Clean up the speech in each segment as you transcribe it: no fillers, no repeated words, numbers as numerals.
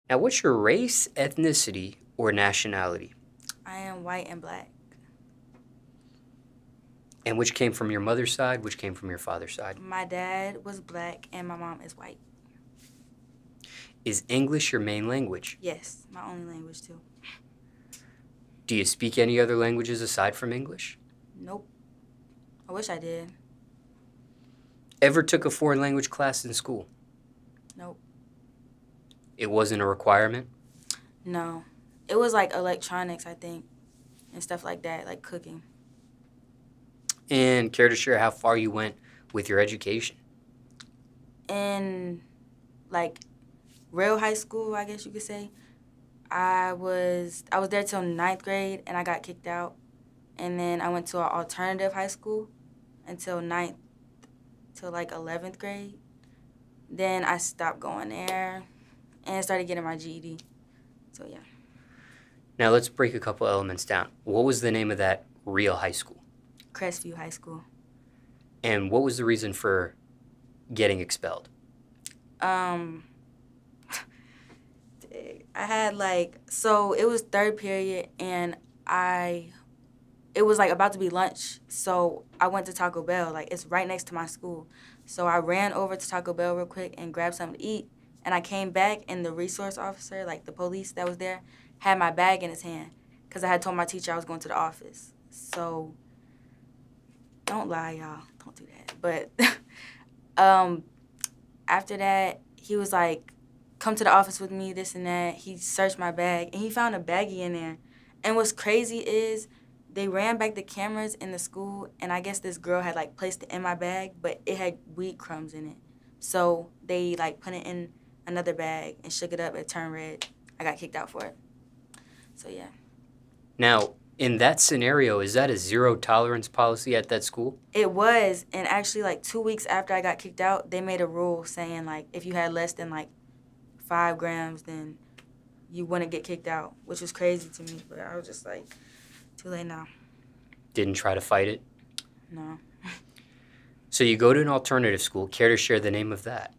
Now, what's your race, ethnicity, or nationality? I am white and black. And which came from your mother's side, which came from your father's side? My dad was black and my mom is white. Is English your main language? Yes, my only language too. Do you speak any other languages aside from English? Nope. I wish I did. Ever took a foreign language class in school? Nope. It wasn't a requirement? No. It was like electronics, I think, and stuff like that, like cooking. And care to share how far you went with your education? In like real high school, I guess you could say, I was there till 9th grade and I got kicked out. And then I went to an alternative high school until 9th till like 11th grade. Then I stopped going there and started getting my GED. So yeah. Now let's break a couple elements down. What was the name of that real high school? Crestview High School. And what was the reason for getting expelled? I had so it was third period and it was like about to be lunch. So I went to Taco Bell, like it's right next to my school. So I ran over to Taco Bell real quick and grabbed something to eat. And I came back and the resource officer, like the police that was there, had my bag in his hand because I had told my teacher I was going to the office. So don't lie, y'all. Don't do that. But after that, he was like, come to the office with me, this and that. He searched my bag, and he found a baggie in there. And what's crazy is they ran back the cameras in the school, and I guess this girl had, like, placed it in my bag, but it had weed crumbs in it. So they, like, put it in another bag and shook it up. It turned red. I got kicked out for it. So, yeah. Now, in that scenario, is that a zero tolerance policy at that school? It was, and actually, like, 2 weeks after I got kicked out, they made a rule saying, like, if you had less than, like, 5 grams, then you wouldn't get kicked out, which was crazy to me. But I was just like, too late now. Didn't try to fight it? No. So you go to an alternative school. Care to share the name of that?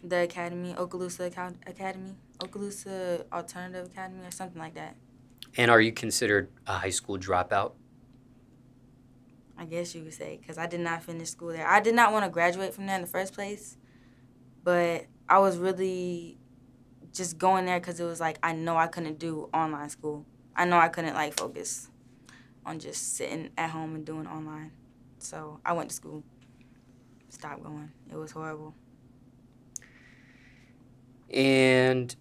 The Academy, Okaloosa Academy, Okaloosa Alternative Academy or something like that. And are you considered a high school dropout? I guess you could say, because I did not finish school there. I did not want to graduate from there in the first place, but I was really just going there because it was like I know I couldn't do online school. I know I couldn't like focus on just sitting at home and doing online. So I went to school, stopped going. It was horrible. And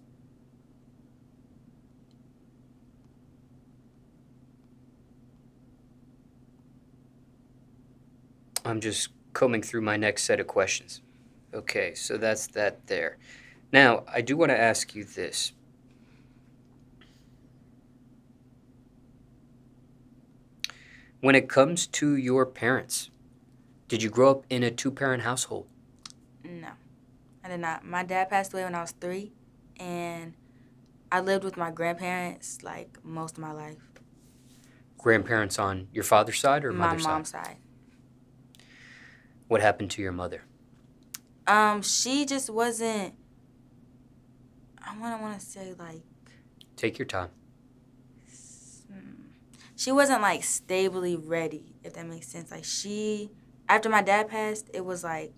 I'm just combing through my next set of questions. Okay, so that's that there. Now, I do want to ask you this. When it comes to your parents, did you grow up in a two-parent household? No, I did not. My dad passed away when I was 3, and I lived with my grandparents like most of my life. Grandparents on your father's side or mother's side? My mom's side. What happened to your mother? She just wasn't, I want to say, like... Take your time. She wasn't, like, stably ready, if that makes sense. Like, after my dad passed, it was like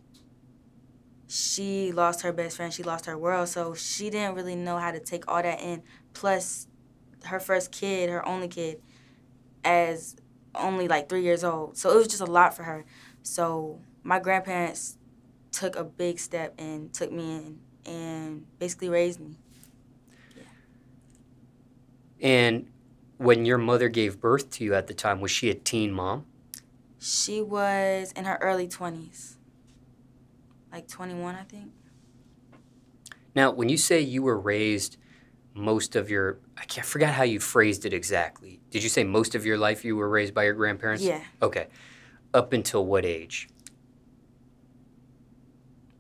she lost her best friend, she lost her world, so she didn't really know how to take all that in. Plus, her first kid, her only kid, as only, like, 3 years old. So it was just a lot for her. So my grandparents took a big step and took me in and basically raised me. Yeah. And when your mother gave birth to you at the time, was she a teen mom? She was in her early 20s. Like 21, I think. Now, when you say you were raised most of your... I forgot how you phrased it exactly. Did you say most of your life you were raised by your grandparents? Yeah. Okay. Up until what age?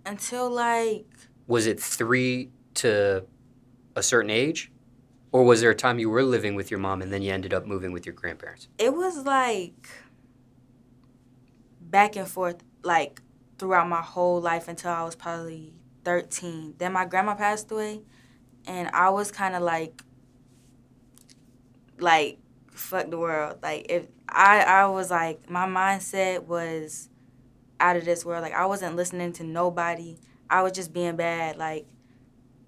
Until, like... Was it 3 to a certain age? Or was there a time you were living with your mom and then you ended up moving with your grandparents? It was, like, back and forth, like, throughout my whole life until I was probably 13. Then my grandma passed away, and I was kind of like, fuck the world. Like, if I was like, my mindset was out of this world. Like, I wasn't listening to nobody. I was just being bad. Like,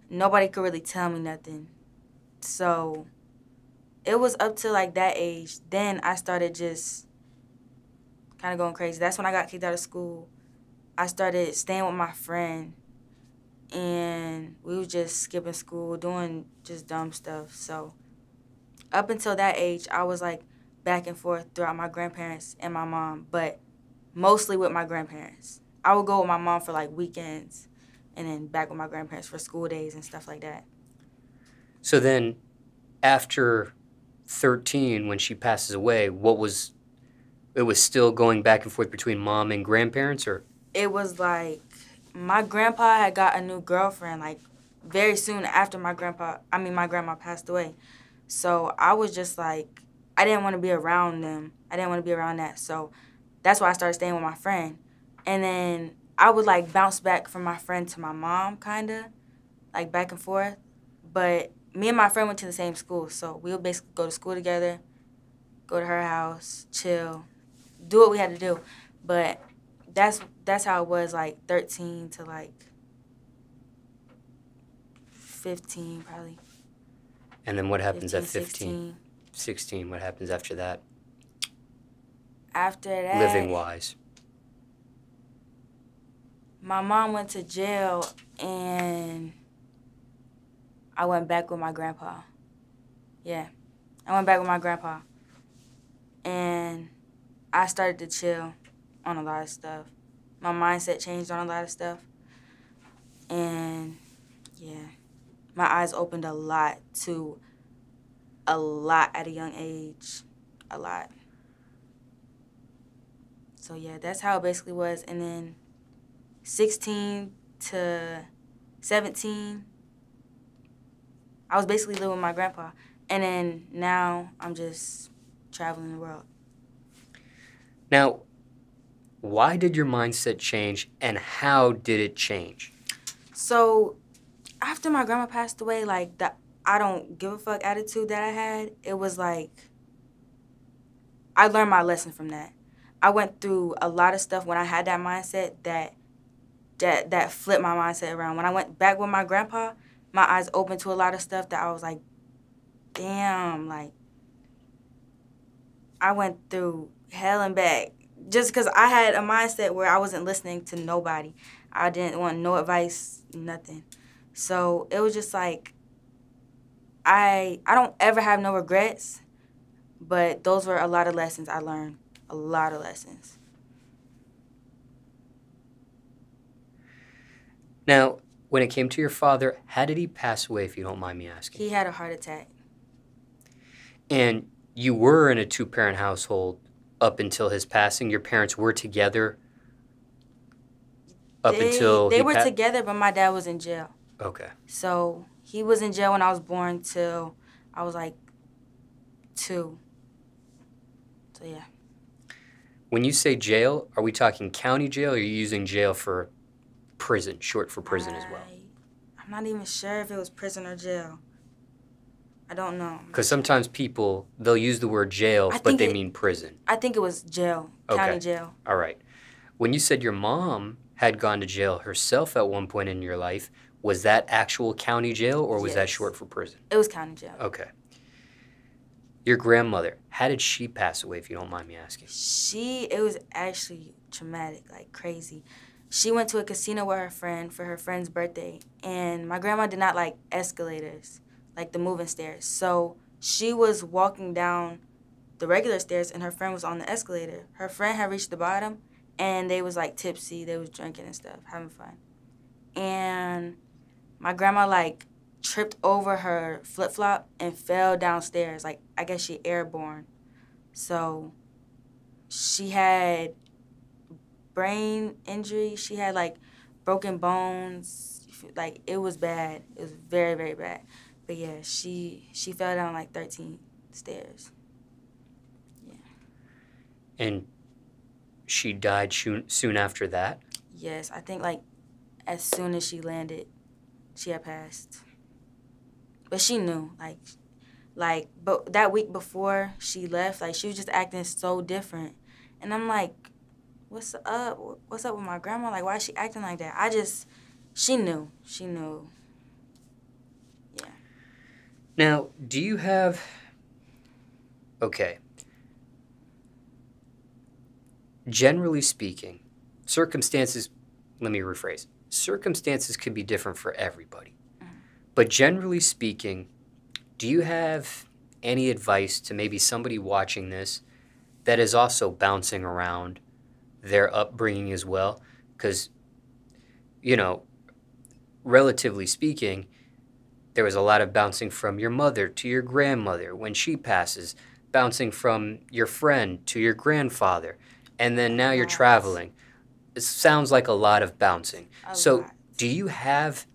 nobody could really tell me nothing. So it was up to like that age. Then I started just kind of going crazy. That's when I got kicked out of school. I started staying with my friend, and we was just skipping school, doing just dumb stuff. So up until that age, I was like back and forth throughout my grandparents and my mom, but mostly with my grandparents. I would go with my mom for like weekends, and then back with my grandparents for school days and stuff like that. So then, after 13, when she passes away, it was still going back and forth between mom and grandparents, or? It was like my grandpa had got a new girlfriend like very soon after my grandma passed away. So I was just like, I didn't want to be around them. I didn't want to be around that. So that's why I started staying with my friend. And then I would like bounce back from my friend to my mom, kind of, like back and forth. But me and my friend went to the same school. So we would basically go to school together, go to her house, chill, do what we had to do. But that's how it was, like 13 to like 15 probably. And then what happens 15, at 15? 16, what happens after that? After that, living-wise. My mom went to jail, and I went back with my grandpa. Yeah, I went back with my grandpa. And I started to chill on a lot of stuff. My mindset changed on a lot of stuff. And, yeah, my eyes opened a lot at a young age. A lot. So, yeah, that's how it basically was. And then 16 to 17, I was basically living with my grandpa. And then now I'm just traveling the world. Now, why did your mindset change, and how did it change? So, after my grandma passed away, like, the I don't give a fuck attitude that I had, it was like, I learned my lesson from that. I went through a lot of stuff when I had that mindset that flipped my mindset around. When I went back with my grandpa, my eyes opened to a lot of stuff that I was like, damn, like, I went through hell and back. Just because I had a mindset where I wasn't listening to nobody. I didn't want no advice, nothing. So it was just like, I don't ever have no regrets, but those were a lot of lessons I learned. A lot of lessons. Now, when it came to your father, how did he pass away, if you don't mind me asking? He had a heart attack. And you were in a two-parent household up until his passing. Your parents were together until they were together, but my dad was in jail. Okay. So he was in jail when I was born till I was like 2. So yeah. When you say jail, are we talking county jail, or are you using jail for prison, short for prison as well? I'm not even sure if it was prison or jail. I don't know. Because sometimes people, they'll use the word jail, but they mean prison. I think it was jail, county jail. All right. When you said your mom had gone to jail herself at one point in your life, was that actual county jail, or was that short for prison? It was county jail. Okay. Your grandmother, how did she pass away, if you don't mind me asking? It was actually traumatic, like crazy. She went to a casino with her friend for her friend's birthday, and my grandma did not like escalators, like the moving stairs. So she was walking down the regular stairs, and her friend was on the escalator. Her friend had reached the bottom, and they was like tipsy. They was drinking and stuff, having fun. And my grandma like tripped over her flip-flop and fell downstairs. Like, I guess she airborne. So she had brain injury. She had like broken bones. Like, it was bad. It was very, very bad. But yeah, she fell down like 13 stairs. Yeah. And she died soon after that? Yes, I think like as soon as she landed, she had passed. But she knew, but that week before she left, like, she was just acting so different. And I'm like, what's up? What's up with my grandma? Like, why is she acting like that? She knew. She knew. Yeah. Now, do you have, okay, generally speaking, circumstances, let me rephrase, circumstances could be different for everybody. But generally speaking, do you have any advice to maybe somebody watching this that is also bouncing around their upbringing as well? Because, you know, relatively speaking, there was a lot of bouncing from your mother to your grandmother when she passes, bouncing from your friend to your grandfather, and then now you're traveling. It sounds like a lot of bouncing. So do you have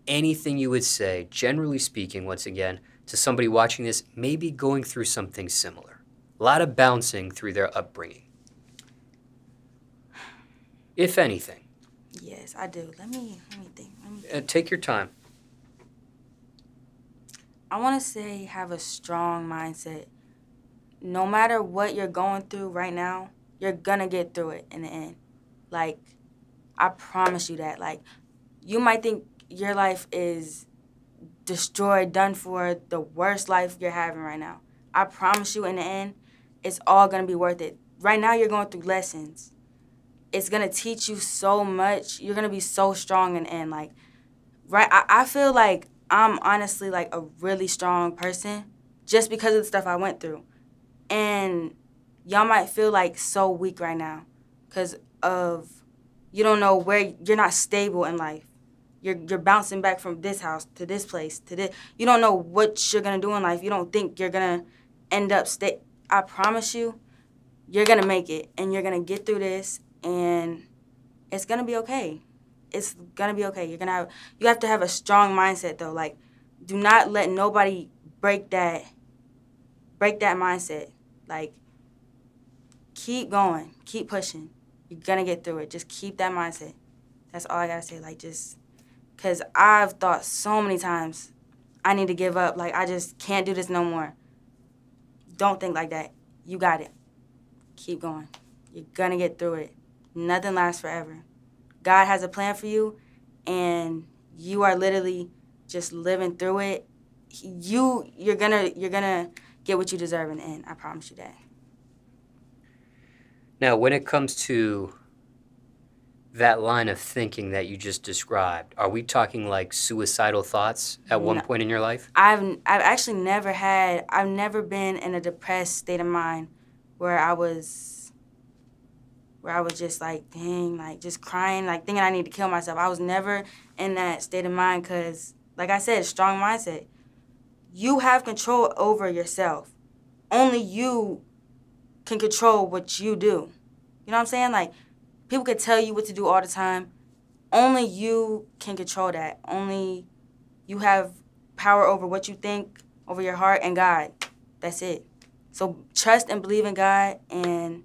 anything you would say, generally speaking, once again, to somebody watching this, maybe going through something similar? A lot of bouncing through their upbringing. If anything. Yes, I do. Let me think. Take your time. I want to say have a strong mindset. No matter what you're going through right now, you're going to get through it in the end. Like, I promise you that. Like, you might think your life is destroyed, done for, the worst life you're having right now. I promise you in the end, it's all going to be worth it. Right now, you're going through lessons. It's going to teach you so much. You're going to be so strong in the end. Like, right, I feel like I'm honestly, like, a really strong person just because of the stuff I went through. And y'all might feel, like, so weak right now because of you don't know where you're not stable in life. You're bouncing back from this house to this place to this. You don't know what you're going to do in life. You don't think you're going to end up I promise you, you're going to make it, and you're going to get through this, and it's going to be okay. It's going to be okay. You have to have a strong mindset, though. Like, do not let nobody break that mindset. Like, keep going. Keep pushing. You're going to get through it. Just keep that mindset. That's all I got to say. Like, just, because I've thought so many times, I need to give up. Like, I just can't do this no more. Don't think like that. You got it. Keep going. You're going to get through it. Nothing lasts forever. God has a plan for you, and you are literally just living through it. You're gonna get what you deserve in the end. I promise you that. Now, when it comes to that line of thinking that you just described, are we talking like suicidal thoughts at one point in your life? I've actually I've never been in a depressed state of mind where I was just like, dang, like just crying, like thinking I need to kill myself. I was never in that state of mind because, like I said, strong mindset. You have control over yourself. Only you can control what you do. You know what I'm saying? Like, people could tell you what to do all the time. Only you can control that. Only you have power over what you think, over your heart, and God. That's it. So trust and believe in God, and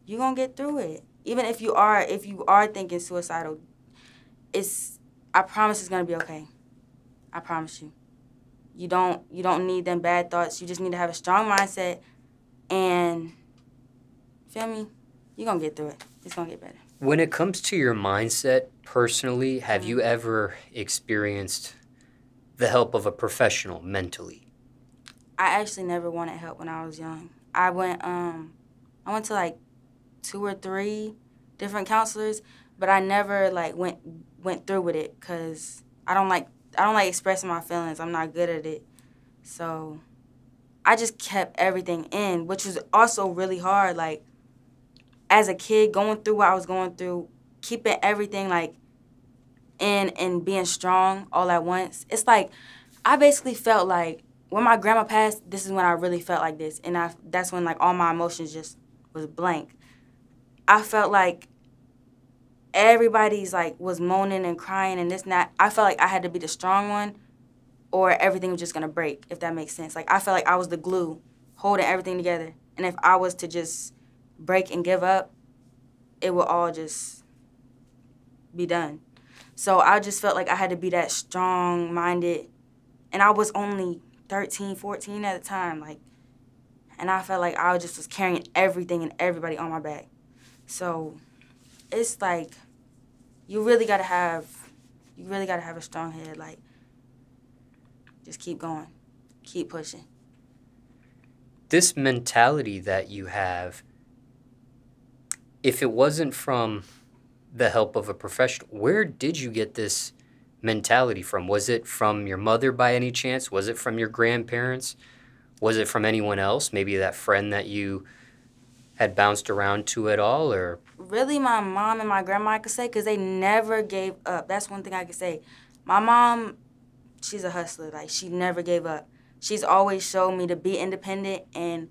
you're going to get through it. Even if you are thinking suicidal, I promise it's going to be okay. I promise you. You don't need them bad thoughts. You just need to have a strong mindset, and feel me? You're going to get through it. It's going to get better. When it comes to your mindset, personally, have you ever experienced the help of a professional mentally? I actually never wanted help when I was young. I went to like 2 or 3 different counselors, but I never like went through with it because I don't like expressing my feelings. I'm not good at it. So I just kept everything in, which was also really hard. Like, as a kid, going through what I was going through, keeping everything like in and being strong all at once. It's like I basically felt like when my grandma passed, this is when I really felt like this, and that's when like all my emotions just was blank. I felt like everybody's like was moaning and crying and this and that. I felt like I had to be the strong one, or everything was just gonna break. If that makes sense. Like, I felt like I was the glue holding everything together, and if I was to just break and give up, it would all just be done. So I just felt like I had to be that strong-minded And I was only 13, 14 at the time, like, and I felt like I just was carrying everything and everybody on my back. So it's like you really gotta have a strong head. Like, just keep going, keep pushing. This mentality that you have, if it wasn't from the help of a professional, where did you get this mentality from? Was it from your mother by any chance? Was it from your grandparents? Was it from anyone else? Maybe that friend that you had bounced around to at all, or? Really, my mom and my grandma, I could say, because they never gave up. That's one thing I could say. My mom, she's a hustler. Like, she never gave up. She's always showed me to be independent, and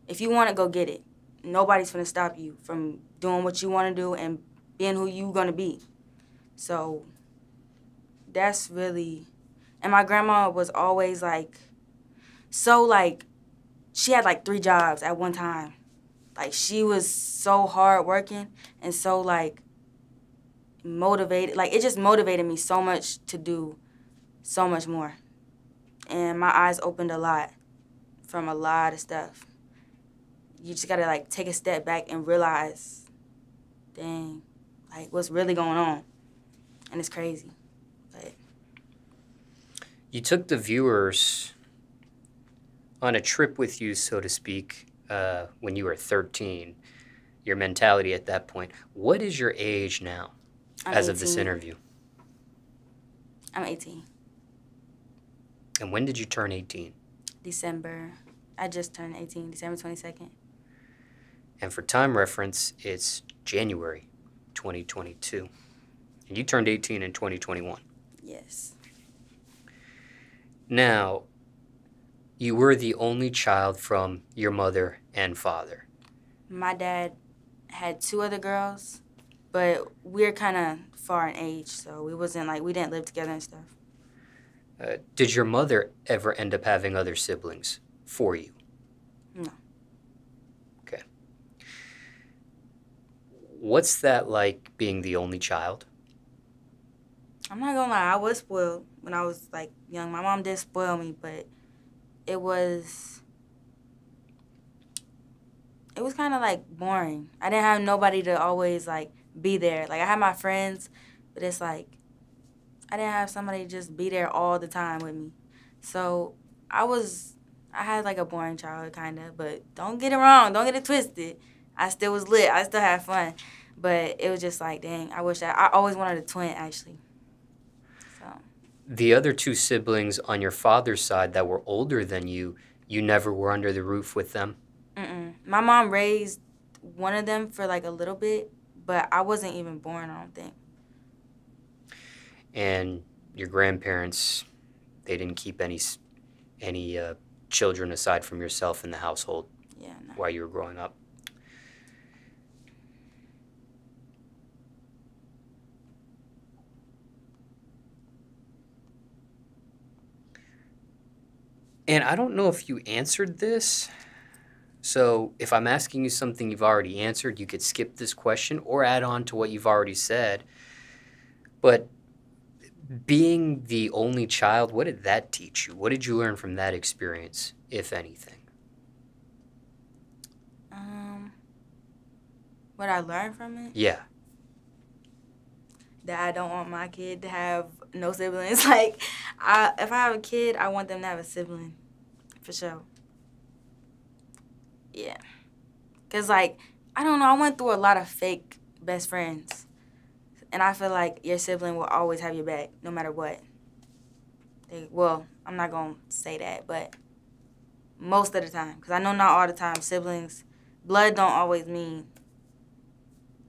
if you want it, go get it. Nobody's going to stop you from doing what you want to do and being who you going to be. So that's really... And my grandma was always, like... So, like, she had, like, 3 jobs at one time. Like, she was so hardworking and so, like, motivated. Like, it just motivated me so much to do so much more. And my eyes opened a lot from a lot of stuff. You just got to, like, take a step back and realize, dang, like, what's really going on. And it's crazy. But You took the viewers on a trip with you, so to speak, when you were 13, your mentality at that point. What is your age now as of this interview? I'm 18. And when did you turn 18? December. I just turned 18, December 22nd. And for time reference, it's January 2022. And you turned 18 in 2021. Yes. Now, you were the only child from your mother and father. My dad had 2 other girls, but we're kind of far in age, so we didn't live together and stuff. Did your mother ever end up having other siblings for you? No. Okay. What's that like, being the only child? I'm not gonna lie, I was spoiled when I was, like, young. My mom did spoil me, but it was kind of, like, boring. I didn't have nobody to always, like, be there. Like, I had my friends, but it's like I didn't have somebody to just be there all the time with me. So I had, like, a boring childhood, kind of. But don't get it wrong. Don't get it twisted. I still was lit. I still had fun. But it was just like, dang, I always wanted a twin, actually. So The other 2 siblings on your father's side that were older than you never were under the roof with them? Mm-mm. My mom raised one of them for, like, a little bit, but I wasn't even born, I don't think. And your grandparents, they didn't keep any children aside from yourself in the household? Yeah, no. While you were growing up? And I don't know if you answered this, so if I'm asking you something you've already answered, you could skip this question or add on to what you've already said. But being the only child, what did that teach you? What did you learn from that experience, if anything? What I learned from it? Yeah. That I don't want my kid to have no siblings. Like, if I have a kid, I want them to have a sibling, for sure. Yeah. Because, like, I don't know, I went through a lot of fake best friends. And I feel like your sibling will always have your back, no matter what. Well, I'm not going to say that, but most of the time. Because I know not all the time siblings, blood don't always mean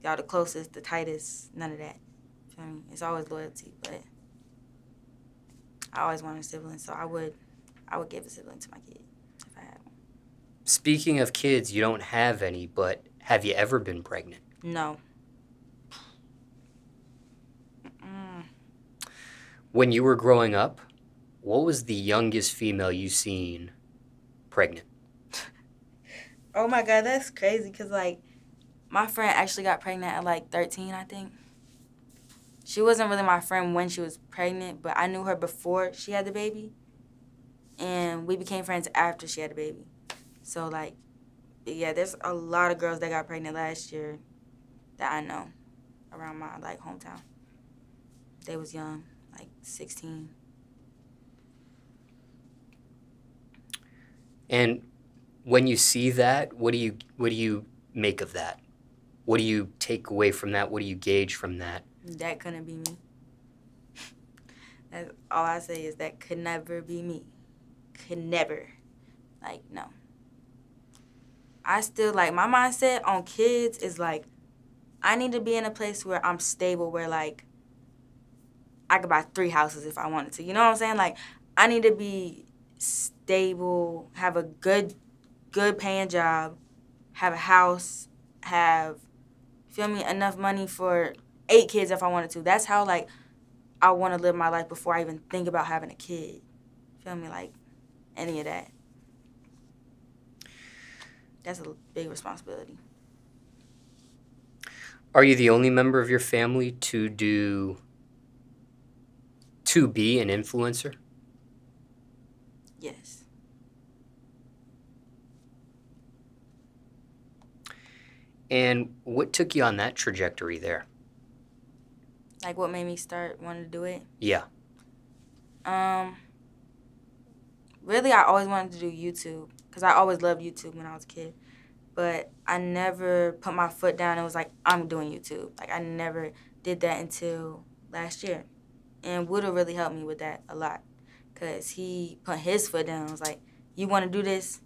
y'all the closest, the tightest, none of that. Feel me? It's always loyalty, but I always wanted a sibling, so I would give a sibling to my kid if I had one. Speaking of kids, you don't have any, but have you ever been pregnant? No. When you were growing up, what was the youngest female you seen pregnant? Oh my God, that's crazy, because, like, my friend actually got pregnant at, like, 13, I think. She wasn't really my friend when she was pregnant, but I knew her before she had the baby. and we became friends after she had a baby. So, like, yeah, there's a lot of girls that got pregnant last year that I know around my, like, hometown. They was young, like 16. And when you see that, what do you make of that? What do you take away from that? What do you gauge from that? That couldn't be me. That's all I say is that could never be me. Could never. Like, no. I still, like, my mindset on kids is, like, I need to be in a place where I'm stable, where, like, I could buy 3 houses if I wanted to. You know what I'm saying? Like, I need to be stable, have a good paying job, have a house, have, feel me, enough money for 8 kids if I wanted to. That's how, like, I want to live my life before I even think about having a kid. Feel me? Like, any of that. That's a big responsibility. Are you the only member of your family to be an influencer? Yes. And what took you on that trajectory there? Like, what made me start wanting to do it? Yeah. Really, I always wanted to do YouTube because I always loved YouTube when I was a kid. But I never put my foot down and was like, I'm doing YouTube. Like, I never did that until last year. And Wooda really helped me with that a lot because he put his foot down and was like, you want to do this?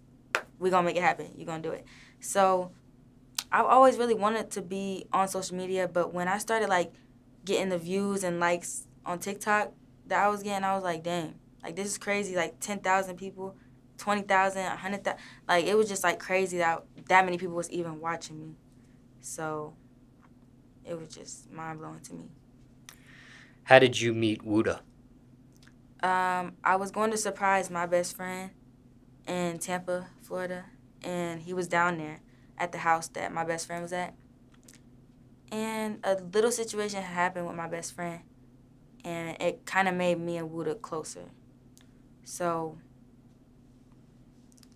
We're going to make it happen. You're going to do it. So I've always really wanted to be on social media, but when I started, like, getting the views and likes on TikTok that I was getting, I was like, dang, like, this is crazy. Like, 10,000 people, 20,000, 100,000. Like, it was just, like, crazy that many people was even watching me. So it was just mind-blowing to me. How did you meet Wooda? I was going to surprise my best friend in Tampa, Florida, and he was down there at the house that my best friend was at. And a little situation happened with my best friend, and it kind of made me and Wooda closer. So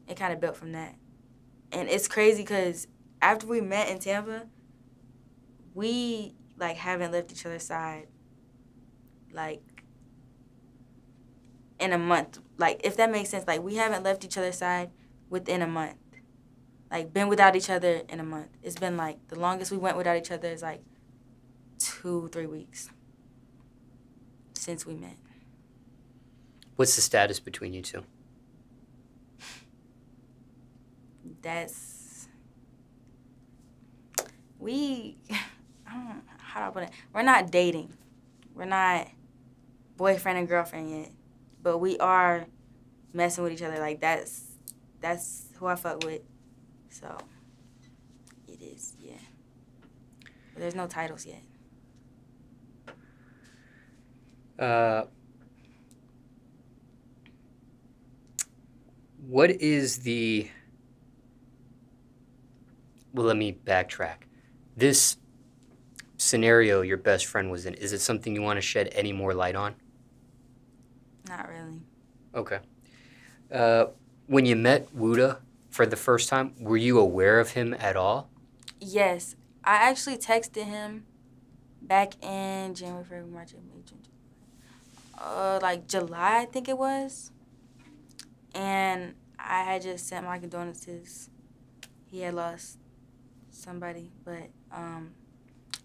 it kind of built from that. And it's crazy because after we met in Tampa, we, like, haven't left each other's side, like, in a month. Like, if that makes sense. Like, we haven't left each other's side within a month. Like, been without each other in a month. It's been, like, the longest we went without each other is, like, 2-3 weeks since we met. What's the status between you two? How do I put it? We're not dating. We're not boyfriend and girlfriend yet. But we are messing with each other. Like, that's who I fuck with. So, it is, yeah. But there's no titles yet. What is the... Well, let me backtrack. This scenario your best friend was in, is it something you want to shed any more light on? Not really. Okay. When you met Wooda for the first time, were you aware of him at all? Yes. I actually texted him back in January, February, March, April, June, like July, I think it was. And I had just sent my condolences. He had lost somebody, but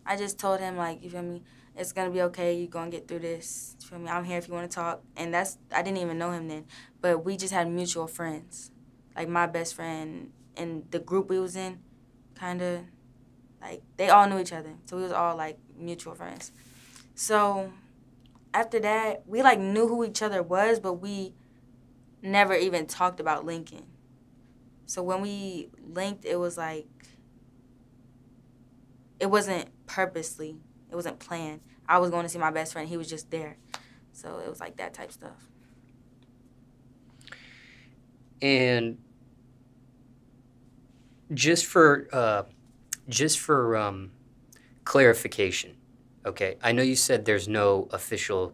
I just told him, like, you feel me, it's gonna be okay, you're gonna get through this, you feel me, I'm here if you want to talk. And I didn't even know him then, but we just had mutual friends. Like, my best friend and the group we was in, kind of, like, they all knew each other, so we was all, like, mutual friends. So after that, we, like, knew who each other was, but we never even talked about linking. So when we linked, it was like, it wasn't purposely, it wasn't planned. I was going to see my best friend, he was just there. So it was like that type stuff. And just for clarification, okay, I know you said there's no official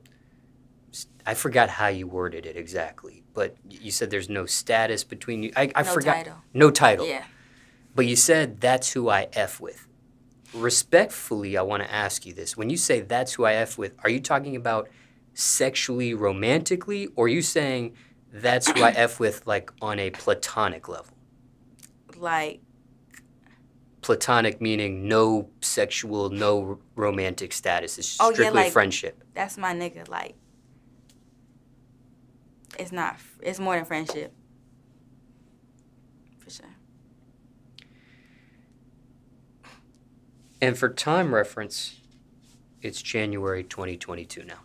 I forgot how you worded it exactly, but you said there's no status between you. I No forgot. title. No title. Yeah. But you said that's who I F with. Respectfully, I want to ask you this. When you say that's who I F with, are you talking about sexually, romantically, or are you saying that's who I F with like on a platonic level? Like, Platonic meaning no sexual, no romantic status. It's strictly like, friendship. that's my nigga. Like, it's more than friendship. For sure. And for time reference, it's January 2022 now.